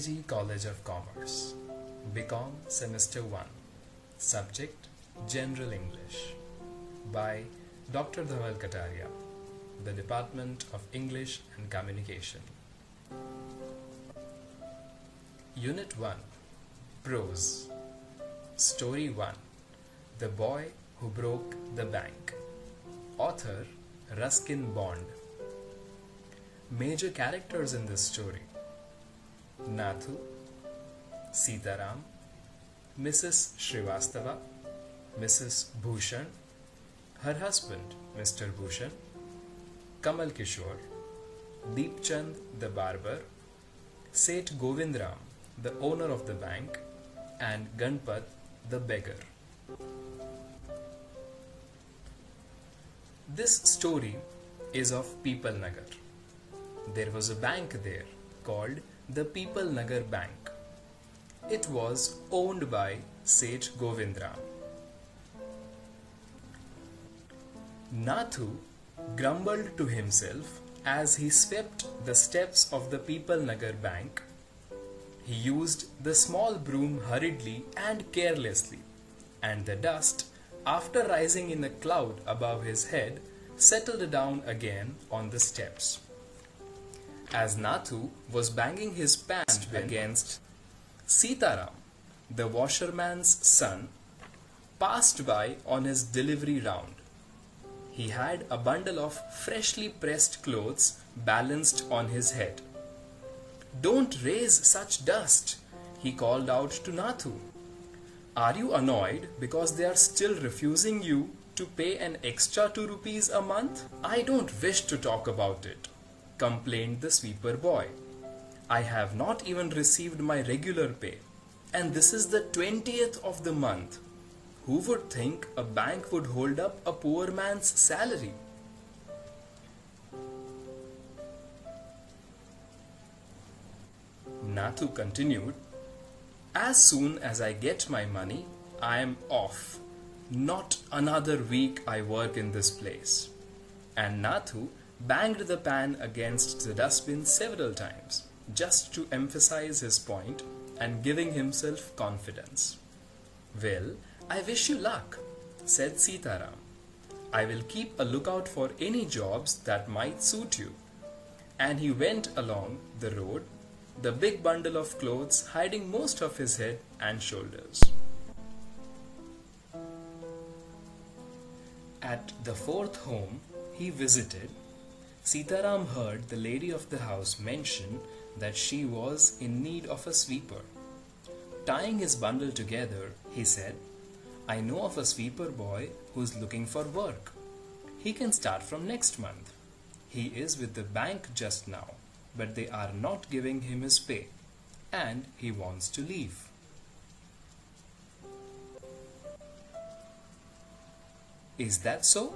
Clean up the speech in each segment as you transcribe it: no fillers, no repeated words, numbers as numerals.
KG College of Commerce, BCom Semester 1, Subject General English, by Dr. Dhaval Kataria, the Department of English and Communication. Unit 1, Prose. Story 1, The Boy Who Broke the Bank. Author Ruskin Bond. Major characters in this story: Nathu, Sitaram, Mrs. Srivastava, Mrs. Bhushan, her husband Mr. Bhushan, Kamal Kishore, Deepchand the barber, Seth Govindram, the owner of the bank, and Ganpat the beggar. This story is of People Nagar. There was a bank there called the People Nagar Bank. It was owned by Seth Govindram. Nathu grumbled to himself as he swept the steps of the People Nagar Bank. He used the small broom hurriedly and carelessly, and the dust, after rising in a cloud above his head, settled down again on the steps. As Nathu was banging his pan against, Sitaram, the washerman's son, passed by on his delivery round. He had a bundle of freshly pressed clothes balanced on his head. "Don't raise such dust," he called out to Nathu. "Are you annoyed because they are still refusing you to pay an extra 2 rupees a month?" "I don't wish to talk about it," complained the sweeper boy. "I have not even received my regular pay, and this is the 20th of the month. Who would think a bank would hold up a poor man's salary?" Nathu continued, "As soon as I get my money, I am off. Not another week I work in this place." And Nathu banged the pan against the dustbin several times, just to emphasize his point and giving himself confidence. "Well, I wish you luck," said Sitaram. "I will keep a lookout for any jobs that might suit you." And he went along the road, the big bundle of clothes hiding most of his head and shoulders. At the fourth home he visited, Sitaram heard the lady of the house mention that she was in need of a sweeper. Tying his bundle together, he said, "I know of a sweeper boy who is looking for work. He can start from next month. He is with the bank just now, but they are not giving him his pay, and he wants to leave." "Is that so?"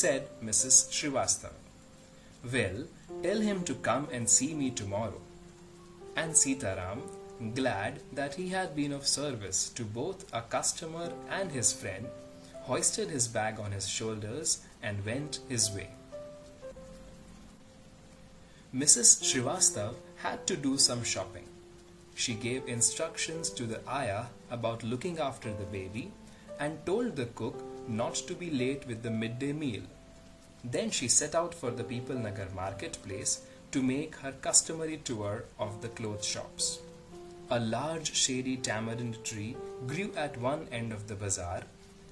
said Mrs. Srivastava. "Well, tell him to come and see me tomorrow." And Sitaram, glad that he had been of service to both a customer and his friend, hoisted his bag on his shoulders and went his way. Mrs. Srivastava had to do some shopping. She gave instructions to the ayah about looking after the baby and told the cook not to be late with the midday meal. Then she set out for the People Nagar marketplace to make her customary tour of the clothes shops. A large shady tamarind tree grew at one end of the bazaar,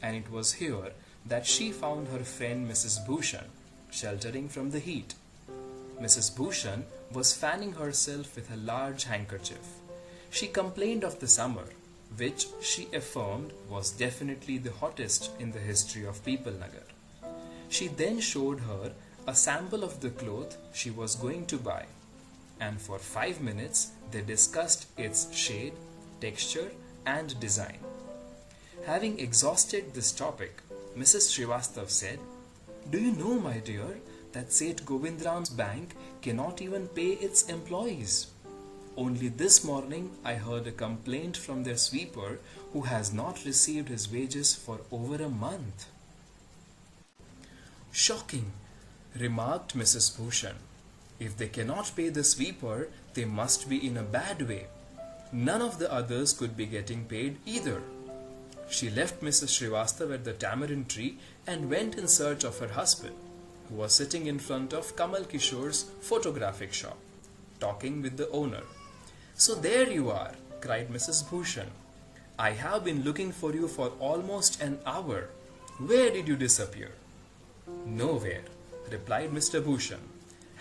and it was here that she found her friend Mrs. Bhushan, sheltering from the heat. Mrs. Bhushan was fanning herself with a large handkerchief. She complained of the summer, which she affirmed was definitely the hottest in the history of People Nagar. She then showed her a sample of the cloth she was going to buy, and for 5 minutes they discussed its shade, texture, and design. Having exhausted this topic, Mrs. Srivastava said, "Do you know, my dear, that Seth Govindram's bank cannot even pay its employees? Only this morning I heard a complaint from their sweeper who has not received his wages for over a month." "Shocking," remarked Mrs. Bhushan. "If they cannot pay the sweeper, They must be in a bad way. None of the others could be getting paid either. She left Mrs. Srivastava at the tamarind tree and went in search of her husband, who was sitting in front of Kamal Kishore's photographic shop, talking with the owner. "So there you are," cried Mrs. Bhushan. "I have been looking for you for almost an hour. Where did you disappear?" "Nowhere," replied Mr. Bhushan.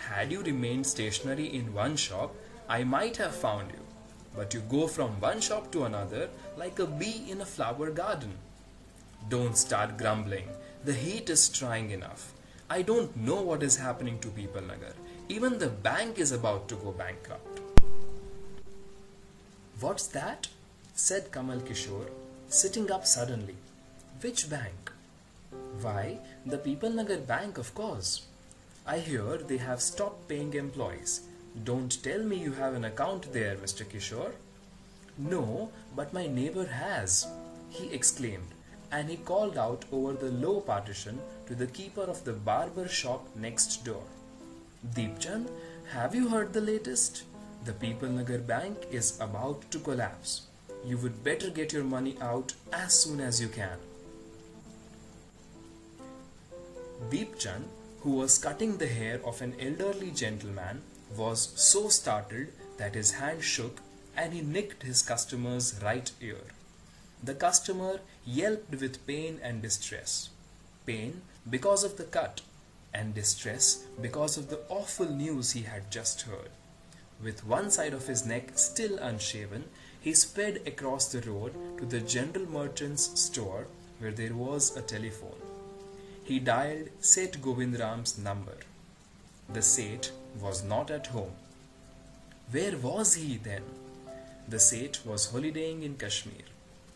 "Had you remained stationary in one shop, I might have found you. But you go from one shop to another like a bee in a flower garden." "Don't start grumbling. The heat is trying enough. I don't know what is happening to People Nagar. Even the bank is about to go bankrupt." "What's that?" said Kamal Kishore, sitting up suddenly. "Which bank?" "Why, the People Nagar Bank, of course. I hear they have stopped paying employees. Don't tell me you have an account there, Mr. Kishore." "No, but my neighbor has," he exclaimed, and he called out over the low partition to the keeper of the barber shop next door. "Deepchand, have you heard the latest? The People Nagar Bank is about to collapse. You would better get your money out as soon as you can." Deepchand, who was cutting the hair of an elderly gentleman, was so startled that his hand shook and he nicked his customer's right ear. The customer yelped with pain and distress. Pain because of the cut, and distress because of the awful news he had just heard. With one side of his neck still unshaven, he sped across the road to the general merchant's store where there was a telephone. He dialed Seth Govindram's number. The Seth was not at home. Where was he then? The Seth was holidaying in Kashmir.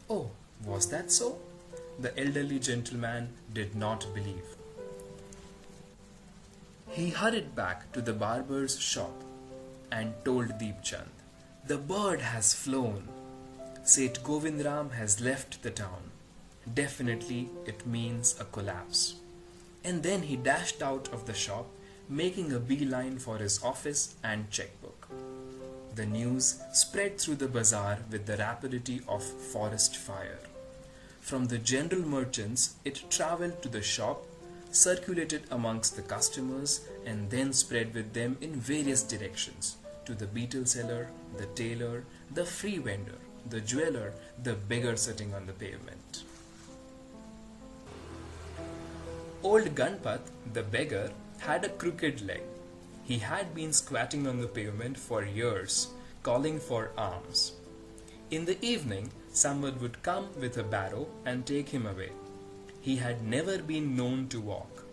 Oh, was that so? The elderly gentleman did not believe. He hurried back to the barber's shop and told Deepchand, "The bird has flown. Seth Govindram has left the town. Definitely it means a collapse." And then he dashed out of the shop, making a beeline for his office and checkbook. The news spread through the bazaar with the rapidity of forest fire. From the general merchants, it travelled to the shop, circulated amongst the customers, and then spread with them in various directions to the beetle seller, the tailor, the free vendor, the jeweler, the beggar sitting on the pavement. Old Ganpat, the beggar, had a crooked leg. He had been squatting on the pavement for years, calling for alms. In the evening, someone would come with a barrow and take him away. He had never been known to walk.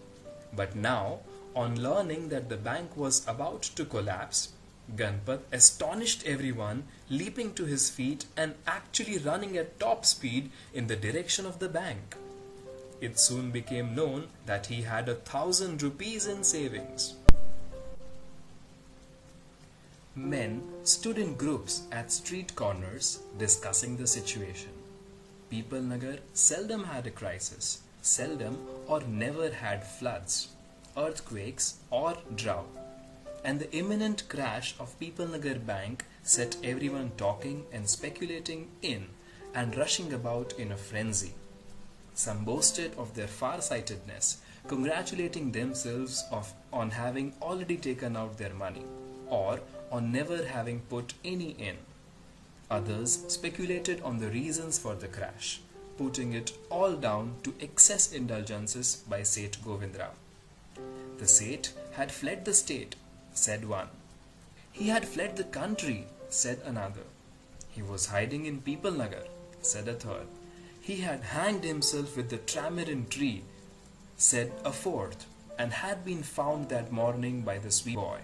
But now, on learning that the bank was about to collapse, Ganpat astonished everyone, leaping to his feet and actually running at top speed in the direction of the bank. It soon became known that he had 1,000 rupees in savings. Men stood in groups at street corners discussing the situation. People Nagar seldom had a crisis, seldom or never had floods, earthquakes or drought. And the imminent crash of People Nagar Bank set everyone talking and speculating in and rushing about in a frenzy. Some boasted of their far-sightedness, congratulating themselves on having already taken out their money, or on never having put any in. Others speculated on the reasons for the crash, putting it all down to excess indulgences by Seth Govindram. The Seth had fled the state, said one. He had fled the country, said another. He was hiding in People Nagar, said a third. He had hanged himself with the tamarind tree, said a fourth, and had been found that morning by the sweet boy.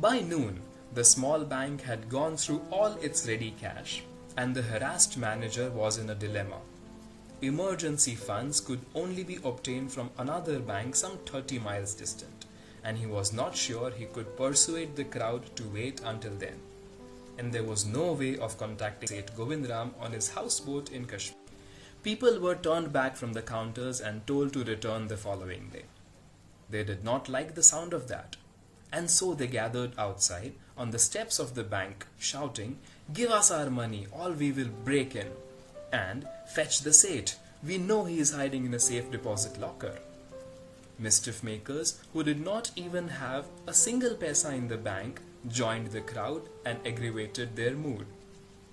By noon, the small bank had gone through all its ready cash, and the harassed manager was in a dilemma. Emergency funds could only be obtained from another bank some 30 miles distant, and he was not sure he could persuade the crowd to wait until then. And there was no way of contacting Seth Govindram on his houseboat in Kashmir. People were turned back from the counters and told to return the following day. They did not like the sound of that. And so they gathered outside on the steps of the bank, shouting, "Give us our money, or we will break in." And, "Fetch the Seth, we know he is hiding in a safe deposit locker." Mischief makers, who did not even have a single paisa in the bank, joined the crowd and aggravated their mood.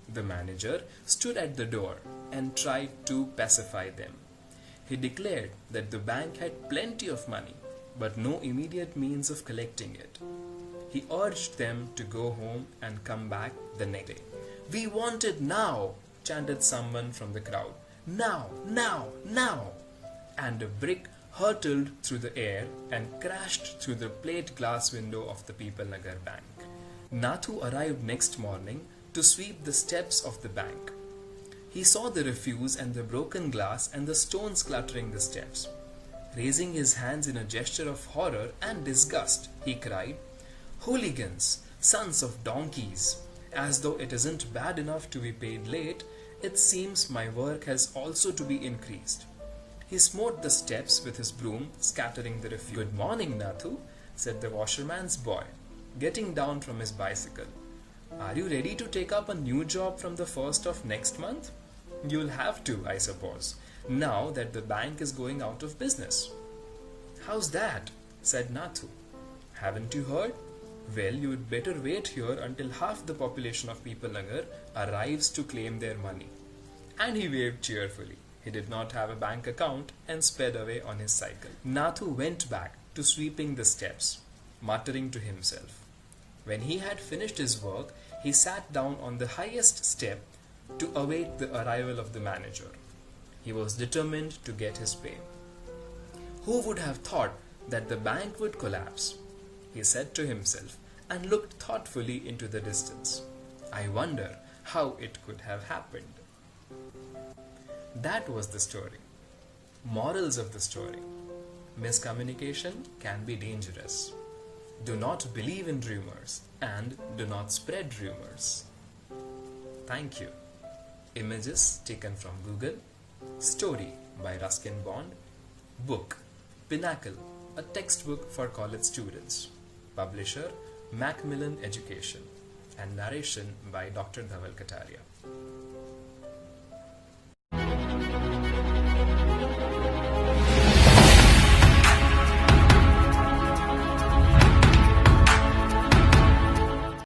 The manager stood at the door and tried to pacify them. He declared that the bank had plenty of money, but no immediate means of collecting it. He urged them to go home and come back the next day. "We want it now," chanted someone from the crowd. "Now, now, now!" And a brick hurtled through the air and crashed through the plate glass window of the People Nagar Bank. Nathu arrived next morning to sweep the steps of the bank. He saw the refuse and the broken glass and the stones cluttering the steps. Raising his hands in a gesture of horror and disgust, he cried, "Hooligans, sons of donkeys! As though it isn't bad enough to be paid late, it seems my work has also to be increased." He smote the steps with his broom, scattering the refuse. "Good morning, Nathu," said the washerman's boy, getting down from his bicycle. "Are you ready to take up a new job from the 1st of next month? You'll have to, I suppose, now that the bank is going out of business." "How's that?" said Nathu. "Haven't you heard? Well, you'd better wait here until half the population of People Nagar arrives to claim their money." And he waved cheerfully. He did not have a bank account and sped away on his cycle. Nathu went back to sweeping the steps, muttering to himself. When he had finished his work, he sat down on the highest step to await the arrival of the manager. He was determined to get his pay. Who would have thought that the bank would collapse? He said to himself and looked thoughtfully into the distance. I wonder how it could have happened. That was the story. Morals of the story. Miscommunication can be dangerous. Do not believe in rumors and do not spread rumors. Thank you. Images taken from Google. Story by Ruskin Bond. Book Pinnacle, a textbook for college students. Publisher Macmillan Education. And narration by Dr. Dhaval Kataria.